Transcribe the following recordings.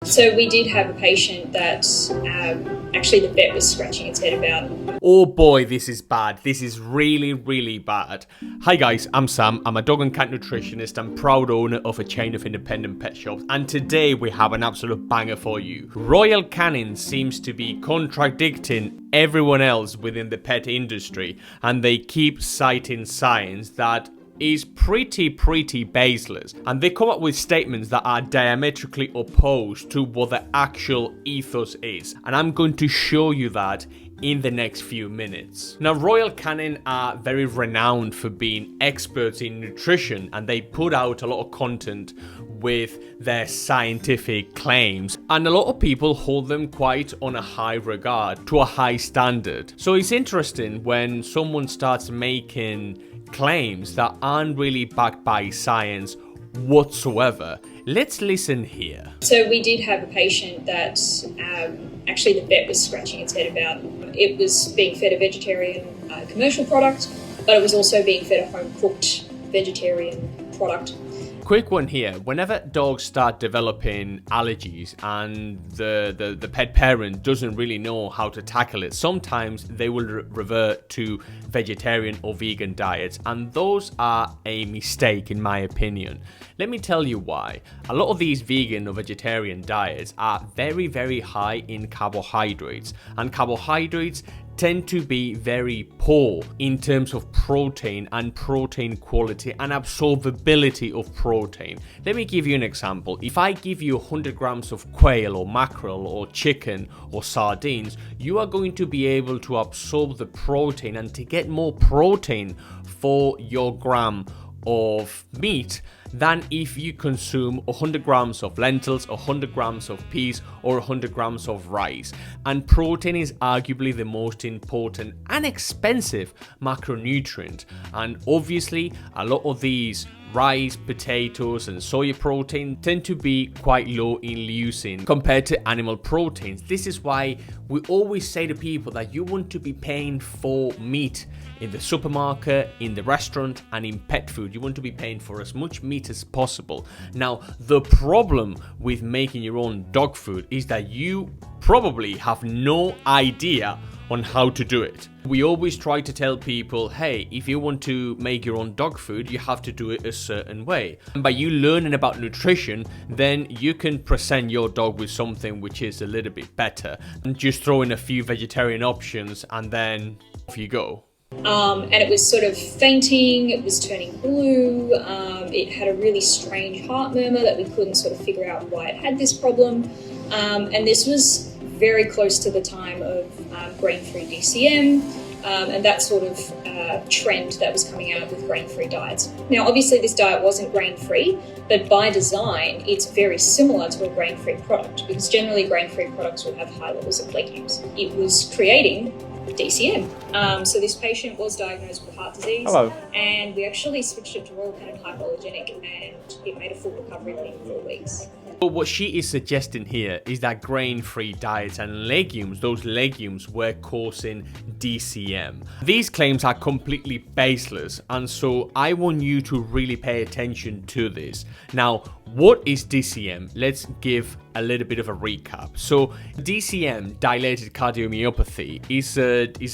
So we did have a patient that actually the vet was scratching its head about. Oh boy, this is bad. This is really, really bad. Hi guys, I'm Sam. I'm a dog and cat nutritionist and proud owner of a chain of independent pet shops. And today we have an absolute banger for you. Royal Canin seems to be contradicting everyone else within the pet industry, and they keep citing science that is pretty baseless, and they come up with statements that are diametrically opposed to what the actual ethos is, and I'm going to show you that in the next few minutes. Now, Royal Canin are very renowned for being experts in nutrition, and they put out a lot of content with their scientific claims, and a lot of people hold them quite on a high regard, to a high standard. So it's interesting when someone starts making claims that aren't really backed by science whatsoever. Let's listen here. So we did have a patient that actually the vet was scratching its head about. It was being fed a vegetarian commercial product, but it was also being fed a home-cooked vegetarian product. Quick one here. Whenever dogs start developing allergies and the pet parent doesn't really know how to tackle it, sometimes they will revert to vegetarian or vegan diets, and those are a mistake in my opinion. Let me tell you why. A lot of these vegan or vegetarian diets are very high in carbohydrates, and carbohydrates tend to be very poor in terms of protein and protein quality and absorbability of protein. Let me give you an example. If I give you 100 grams of quail or mackerel or chicken or sardines, you are going to be able to absorb the protein and to get more protein for your gram of meat than if you consume 100 grams of lentils, 100 grams of peas, or 100 grams of rice. And protein is arguably the most important and expensive macronutrient. And obviously, a lot of these rice, potatoes, and soya protein tend to be quite low in leucine compared to animal proteins. This is why we always say to people that you want to be paying for meat in the supermarket, in the restaurant, and in pet food. You want to be paying for as much meat as possible. Now, the problem with making your own dog food is that you probably have no idea on how to do it. We always try to tell people, hey, if you want to make your own dog food, you have to do it a certain way. And by you learning about nutrition, then you can present your dog with something which is a little bit better, and just throw in a few vegetarian options and then off you go. And it was sort of fainting, it was turning blue, it had a really strange heart murmur that we couldn't sort of figure out why it had this problem. And this was very close to the time of grain-free DCM and that sort of trend that was coming out with grain-free diets. Now, obviously this diet wasn't grain-free, but by design, it's very similar to a grain-free product, because generally grain-free products will have high levels of legumes. It was creating DCM. So this patient was diagnosed with heart disease. Hello. And we actually switched it to Royal Canin hypoallergenic, and it made a full recovery within 4 weeks. But what she is suggesting here is that grain-free diets and legumes, those legumes were causing DCM. These claims are completely baseless, and so I want you to really pay attention to this. Now, what is DCM? Let's give a little bit of a recap. So DCM, dilated cardiomyopathy, is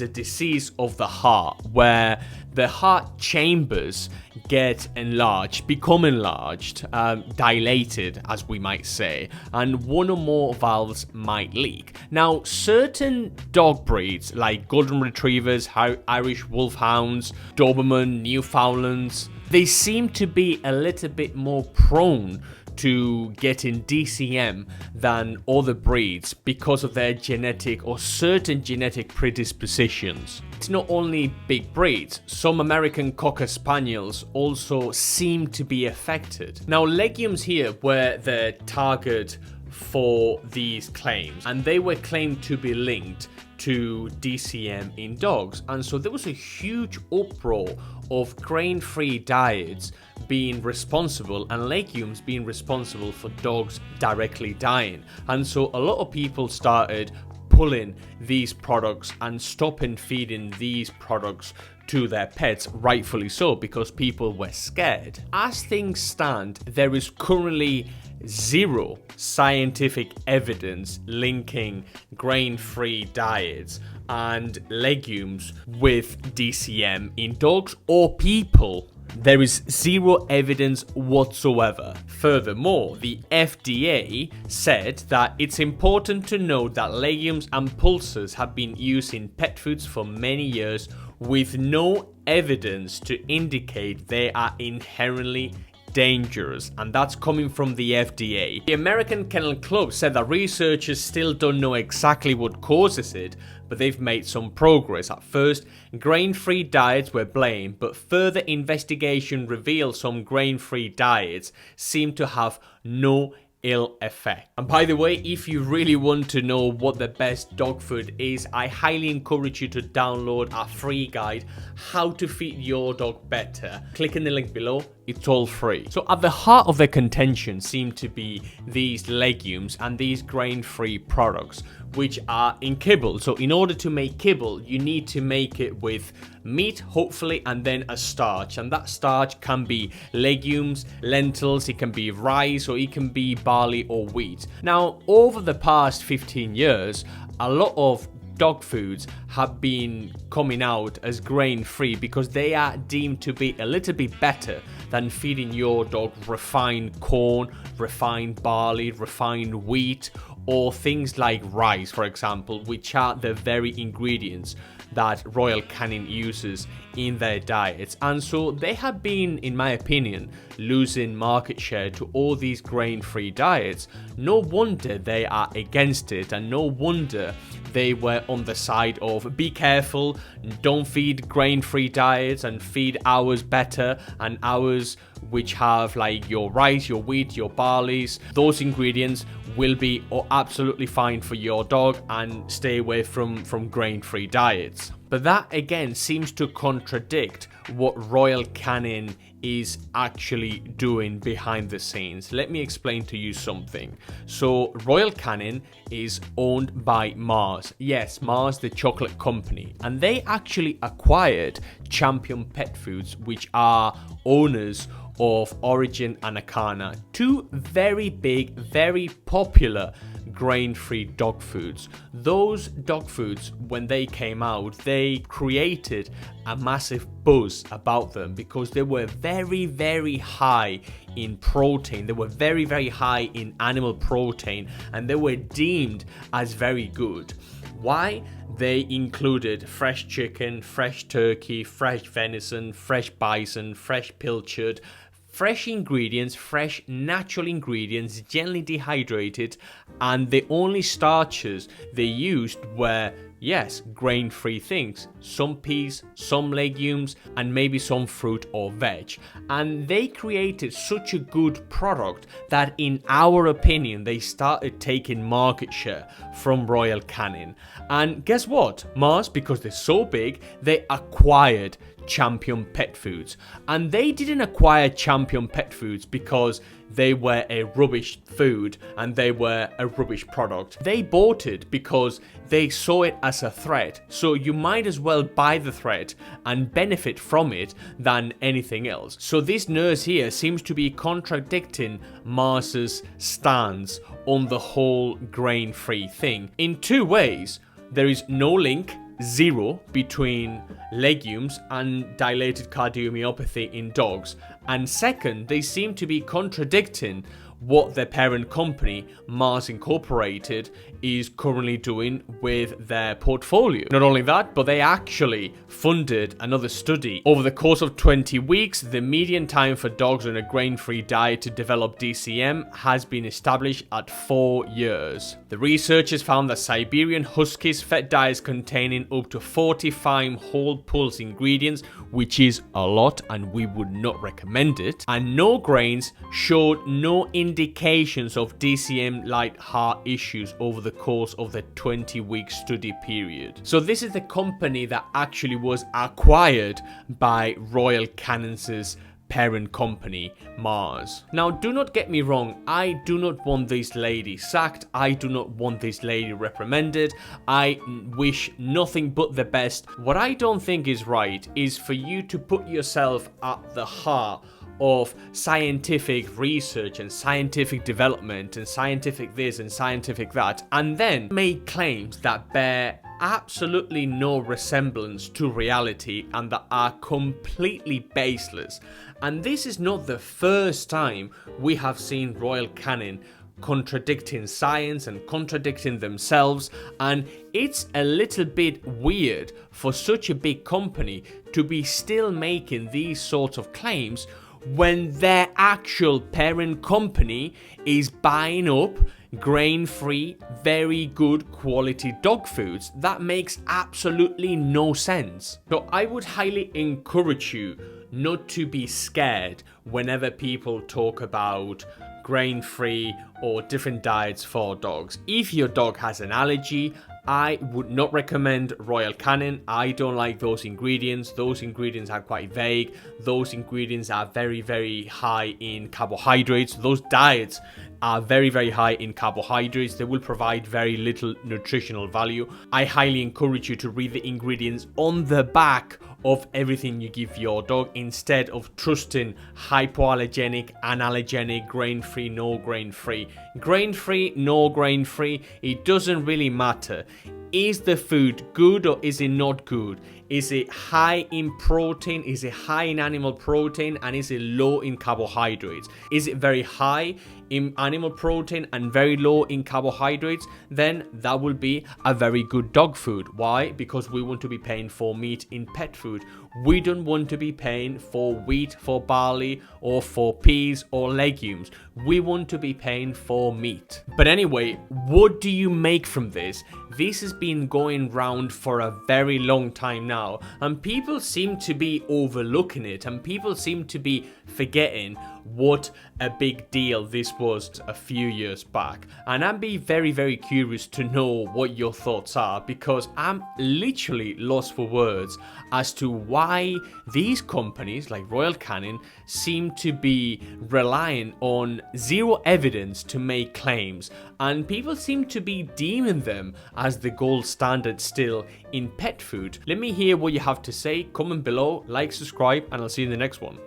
a disease of the heart where the heart chambers get enlarged, become enlarged, dilated, as we might say, and one or more valves might leak. Now, certain dog breeds like Golden Retrievers, Irish Wolfhounds, Doberman, Newfoundlands, they seem to be a little bit more prone to getting DCM than other breeds because of their genetic or certain genetic predispositions. It's not only big breeds, some American Cocker Spaniels also seem to be affected. Now, legumes here were the target for these claims, and they were claimed to be linked to DCM in dogs, and so there was a huge uproar of grain-free diets being responsible and legumes being responsible for dogs directly dying. And so a lot of people started pulling these products and stopping feeding these products to their pets, rightfully so, because people were scared. As things stand, there is currently zero scientific evidence linking grain-free diets and legumes with DCM in dogs or people. There is zero evidence whatsoever. Furthermore, the FDA said that it's important to note that legumes and pulses have been used in pet foods for many years with no evidence to indicate they are inherently dangerous, and that's coming from the FDA. The American Kennel Club said that researchers still don't know exactly what causes it, but they've made some progress. At first, grain-free diets were blamed, but further investigation revealed some grain-free diets seem to have no ill effect. And by the way, if you really want to know what the best dog food is, I highly encourage you to download our free guide, How to Feed Your Dog Better. Click in the link below, it's all free. So at the heart of the contention seem to be these legumes and these grain-free products, which are in kibble. So in order to make kibble, you need to make it with meat, hopefully, and then a starch. And that starch can be legumes, lentils, it can be rice, or it can be barley or wheat. Now, over the past 15 years, a lot of dog foods have been coming out as grain-free because they are deemed to be a little bit better than feeding your dog refined corn, refined barley, refined wheat, or things like rice, for example, which are the very ingredients that Royal Canin uses in their diets. And so they have been, in my opinion, losing market share to all these grain-free diets. No wonder they are against it, and no wonder they were on the side of be careful, don't feed grain-free diets and feed ours better, and ours which have like your rice, your wheat, your barleys. Those ingredients will be absolutely fine for your dog, and stay away from grain-free diets. But that again seems to contradict what Royal Canin is actually doing behind the scenes. Let me explain to you something. So Royal Canin is owned by Mars. Yes, Mars, the chocolate company. And they actually acquired Champion Pet Foods, which are owners of Origin and Acana, two very big, very popular grain-free dog foods. Those dog foods, when they came out, they created a massive buzz about them because they were very, very high in protein. They were very, very high in animal protein, and they were deemed as very good. Why? They included fresh chicken, fresh turkey, fresh venison, fresh bison, fresh pilchard, fresh ingredients, fresh natural ingredients, gently dehydrated, and the only starches they used were, yes, grain-free things, some peas, some legumes, and maybe some fruit or veg. And they created such a good product that, in our opinion, they started taking market share from Royal Canin. And guess what? Mars, because they're so big, they acquired Champion Pet Foods. And they didn't acquire Champion Pet Foods because they were a rubbish food and they were a rubbish product. They bought it because they saw it as a threat. So you might as well buy the threat and benefit from it than anything else. So this nurse here seems to be contradicting Mars's stance on the whole grain-free thing in two ways. There is no link, zero, between legumes and dilated cardiomyopathy in dogs. And second, they seem to be contradicting what their parent company, Mars Incorporated, is currently doing with their portfolio. Not only that, but they actually funded another study. Over the course of 20 weeks, the median time for dogs on a grain-free diet to develop DCM has been established at 4 years. The researchers found that Siberian Huskies fed diets containing up to 45 whole pulse ingredients, which is a lot and we would not recommend it, and no grains showed no indications of DCM-like heart issues over the course of the 20-week study period. So this is the company that actually was acquired by Royal Canin's parent company, Mars. Now, do not get me wrong, I do not want this lady sacked, I do not want this lady reprimanded, I wish nothing but the best. What I don't think is right is for you to put yourself at the heart of scientific research and scientific development and scientific this and scientific that, and then make claims that bear absolutely no resemblance to reality and that are completely baseless. And this is not the first time we have seen Royal Canin contradicting science and contradicting themselves, and it's a little bit weird for such a big company to be still making these sorts of claims when their actual parent company is buying up grain-free, very good quality dog foods. That makes absolutely no sense. So I would highly encourage you not to be scared whenever people talk about grain-free or different diets for dogs. If your dog has an allergy, I would not recommend Royal Canin. I don't like those ingredients. Those ingredients are quite vague. Those ingredients are very, very high in carbohydrates. Those diets are very, very high in carbohydrates. They will provide very little nutritional value. I highly encourage you to read the ingredients on the back of everything you give your dog instead of trusting hypoallergenic, analergenic, grain-free, no grain-free. Grain-free, no grain-free, it doesn't really matter. Is the food good or is it not good? Is it high in protein? Is it high in animal protein? And is it low in carbohydrates? Is it very high in animal protein and very low in carbohydrates? Then that will be a very good dog food. Why? Because we want to be paying for meat in pet food. We don't want to be paying for wheat, for barley, or for peas or legumes. We want to be paying for meat. But anyway, what do you make from this? This has been going round for a very long time now, and people seem to be overlooking it, and people seem to be forgetting what a big deal this was a few years back. And I'd be very, very curious to know what your thoughts are, because I'm literally lost for words as to why these companies like Royal Canin seem to be relying on zero evidence to make claims, and people seem to be deeming them as the gold standard still in pet food. Let me hear what you have to say. Comment below, like, subscribe, and I'll see you in the next one.